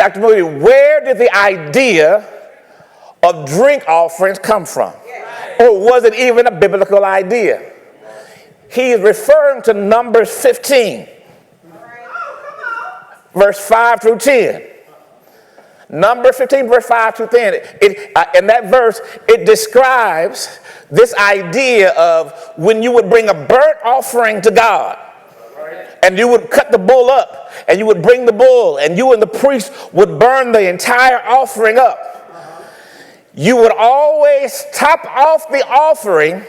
Dr. Moody, where did the idea of drink offerings come from? Or was it even a biblical idea? He is referring to Numbers 15, verse 5 through 10. Numbers 15, verse 5 through 10. In that verse, it describes this idea of when you would bring a burnt offering to God, and you would cut the bull up, and you would bring the bull, and you and the priest would burn the entire offering up. You would always top off the offering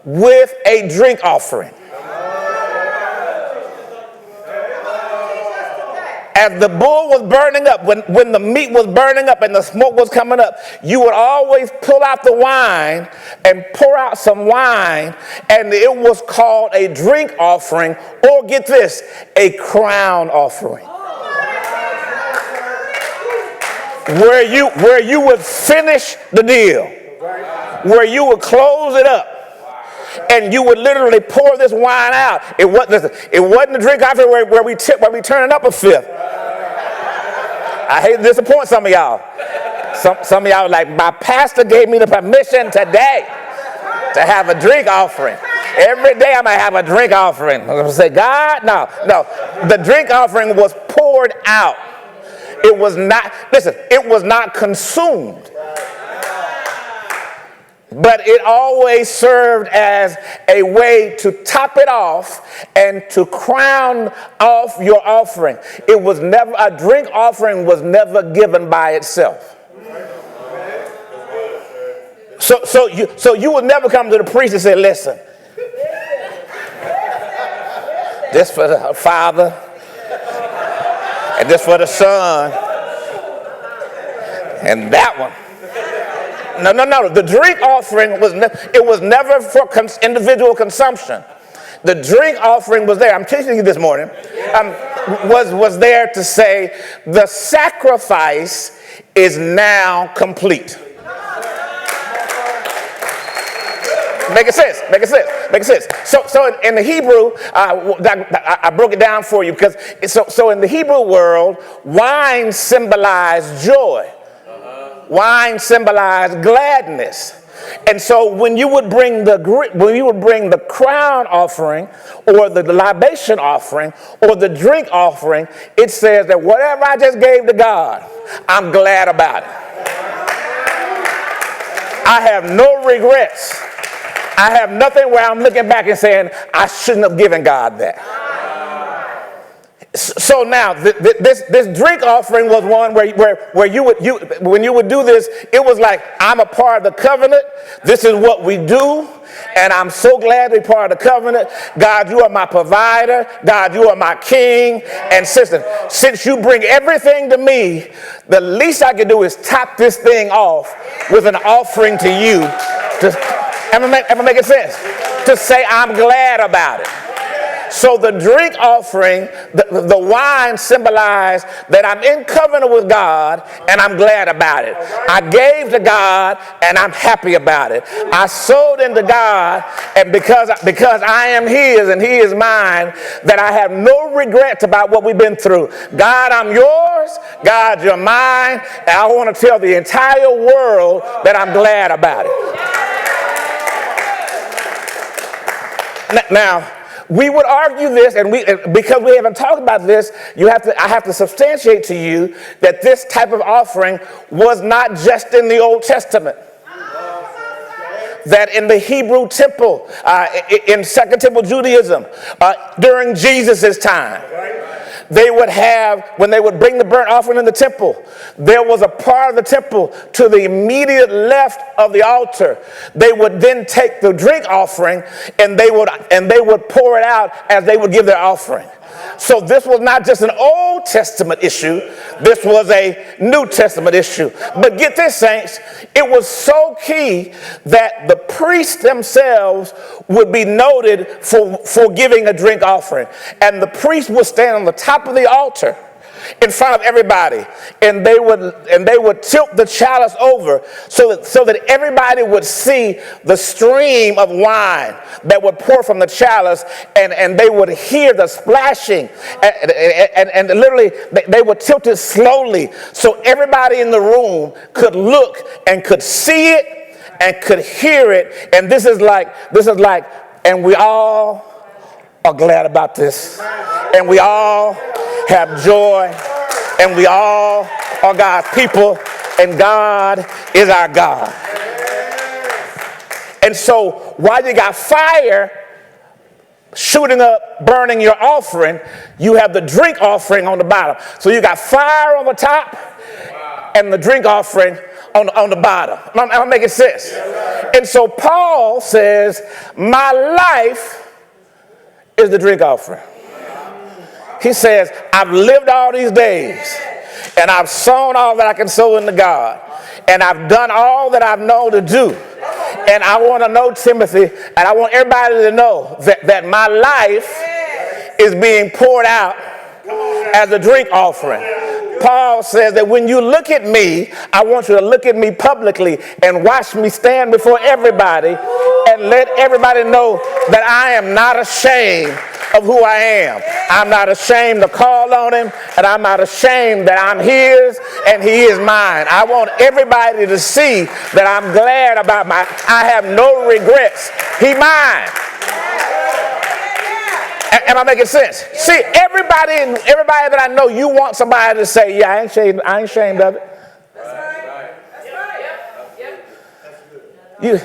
with a drink offering. As the bull was burning up, when the meat was burning up and the smoke was coming up, you would always pull out the wine and pour out some wine, and it was called a drink offering, or get this, a crown offering. Where you would finish the deal, where you would close it up, and you would literally pour this wine out. It wasn't a drink offering where we turn it up a fifth. I hate to disappoint some of y'all. Some of y'all are like, my pastor gave me the permission today to have a drink offering. Every day I might have a drink offering. I'm going to say, God, no. The drink offering was poured out. It was not consumed. But it always served as a way to top it off and to crown off your offering. It was never, a drink offering was never given by itself. So you would never come to the priest and say, listen, this for the Father, and this for the Son, and that one. No. The drink offering was never for individual consumption. The drink offering was there. I'm teaching you this morning. Was there to say the sacrifice is now complete. Make it sense. So in the Hebrew, I broke it down for you because so in the Hebrew world, wine symbolized joy. Wine symbolized gladness. And so when you would bring the crown offering or the libation offering or the drink offering, it says that whatever I just gave to God, I'm glad about it. I have no regrets. I have nothing where I'm looking back and saying, I shouldn't have given God that. So now, this drink offering was one where when you would do this, it was like, I'm a part of the covenant. This is what we do, and I'm so glad to be part of the covenant. God, you are my provider. God, you are my king. And since you bring everything to me, the least I can do is top this thing off with an offering to you. Ever make sense? To say I'm glad about it. So the drink offering, the wine symbolized that I'm in covenant with God and I'm glad about it. I gave to God and I'm happy about it. I sowed into God, and because I am His and He is mine, that I have no regrets about what we've been through. God, I'm yours. God, you're mine. And I want to tell the entire world that I'm glad about it. Now, we would argue this, and because we haven't talked about this, I have to substantiate to you that this type of offering was not just in the Old Testament. That in the Hebrew temple, in Second Temple Judaism, during Jesus' time, they would have, when they would bring the burnt offering in the temple, there was a part of the temple to the immediate left of the altar. They would then take the drink offering and they would pour it out as they would give their offering. So this was not just an Old Testament issue, this was a New Testament issue. But get this, saints, it was so key that the priests themselves would be noted for giving a drink offering. And the priest would stand on the top of the altar, in front of everybody, and they would tilt the chalice over so that everybody would see the stream of wine that would pour from the chalice, and they would hear the splashing, and literally they would tilt it slowly so everybody in the room could look and could see it and could hear it. And this is like, and we all are glad about this, and we all have joy, and we all are God's people, and God is our God. And so while you got fire shooting up, burning your offering, you have the drink offering on the bottom. So you got fire on the top and the drink offering on the bottom. I'm making sense. And so Paul says, my life is the drink offering. He says, I've lived all these days, and I've sown all that I can sow into God, and I've done all that I've known to do. And I want to know, Timothy, and I want everybody to know that my life is being poured out as a drink offering. Paul says that when you look at me, I want you to look at me publicly and watch me stand before everybody and let everybody know that I am not ashamed of who I am. I'm not ashamed to call on him, and I'm not ashamed that I'm his and he is mine. I want everybody to see that I'm glad about I have no regrets. He mine. Am I making sense? See, everybody that I know, you want somebody to say, yeah, I ain't ashamed of it. That's right.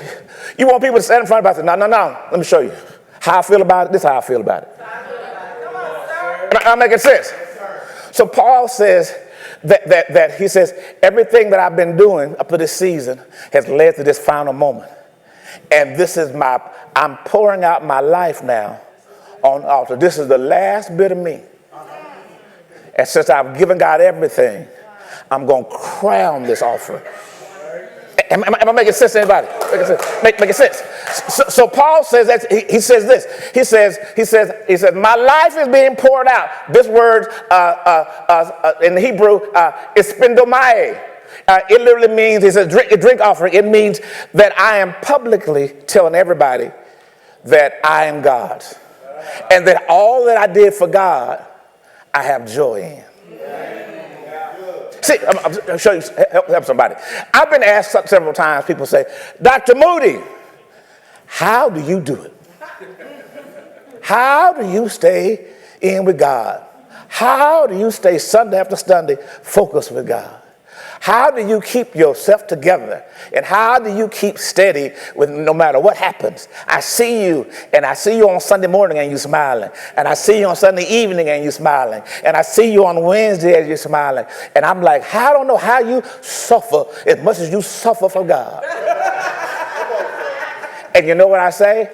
You want people to stand in front of you and say, no, let me show you how I feel about it. This is how I feel about it. Am I making sense? So Paul says that he says, everything that I've been doing up to this season has led to this final moment. And this is I'm pouring out my life now on the altar. This is the last bit of me. And since I've given God everything, I'm going to crown this offering. Am I making sense to anybody? Making sense. So Paul says that he says this. He says, my life is being poured out. This word in Hebrew is spendomai. It literally means, it's a drink offering. It means that I am publicly telling everybody that I am God's. And that all that I did for God, I have joy in. See, I'm sure you help somebody. I've been asked several times, people say, Dr. Moody, how do you do it? How do you stay in with God? How do you stay Sunday after Sunday focused with God? How do you keep yourself together? And how do you keep steady with no matter what happens? I see you, and I see you on Sunday morning and you're smiling. And I see you on Sunday evening and you're smiling. And I see you on Wednesday and you're smiling. And I'm like, I don't know how you suffer as much as you suffer for God. And you know what I say?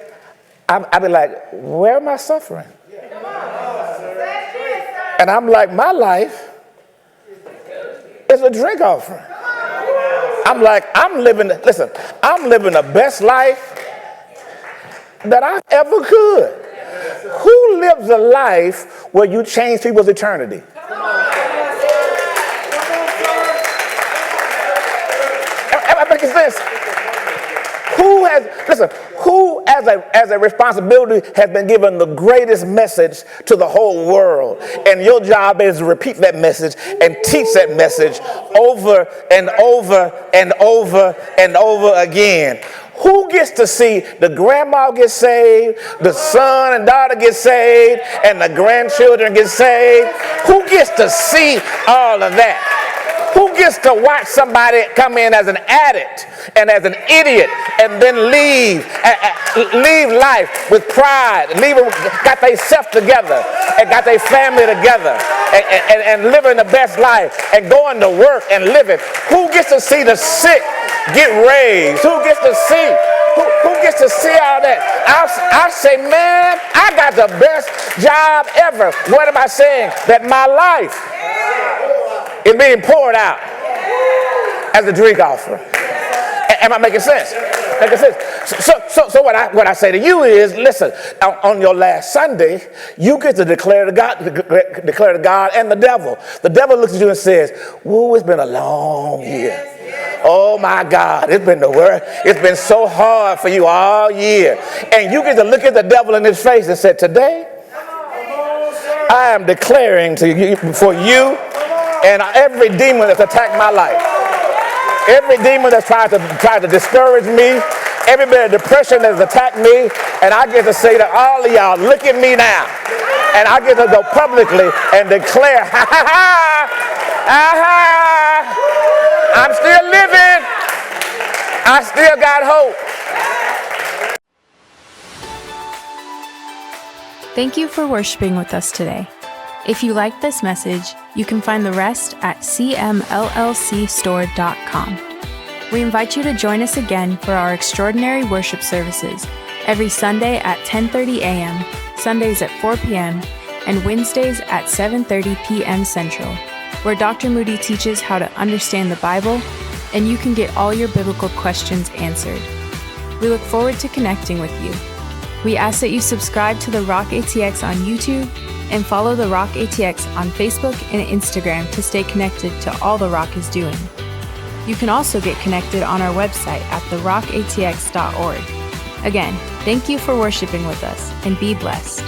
I be like, where am I suffering? And I'm like, my life is a drink offering. I'm like, I'm living the best life that I ever could. Who lives a life where you change people's eternity? Am I making sense? Who as a responsibility has been given the greatest message to the whole world? And your job is to repeat that message and teach that message over and over and over and over again. Who gets to see the grandma get saved, the son and daughter get saved, and the grandchildren get saved? Who gets to see all of that? Who gets to watch somebody come in as an addict and as an idiot and then leave life with pride, got their self together and got their family together and living the best life and going to work and living? Who gets to see the sick get raised? Who gets to see? Who gets to see all that? I say, man, I got the best job ever. What am I saying? That my life is being poured out as a drink offering. Am I making sense? Make it sense? So what I say to you is, listen, on your last Sunday, you get to declare to God and the devil. The devil looks at you and says, woo, it's been a long year. Oh my God, it's been the worst. It's been so hard for you all year. And you get to look at the devil in his face and say, today, I am declaring to you, for you and every demon that's attacked my life. Every demon that's tried to discourage me, every bit of depression that's attacked me, and I get to say to all of y'all, look at me now. And I get to go publicly and declare, ha ha ha, ha ha. I'm still living. I still got hope. Thank you for worshiping with us today. If you liked this message, you can find the rest at cmllcstore.com. We invite you to join us again for our extraordinary worship services every Sunday at 10:30 a.m., Sundays at 4 p.m., and Wednesdays at 7:30 p.m. Central, where Dr. Moody teaches how to understand the Bible, and you can get all your biblical questions answered. We look forward to connecting with you. We ask that you subscribe to The ROCK-ATX on YouTube and follow The ROCK-ATX on Facebook and Instagram to stay connected to all The Rock is doing. You can also get connected on our website at TheROCKATX.org. Again, thank you for worshiping with us, and be blessed.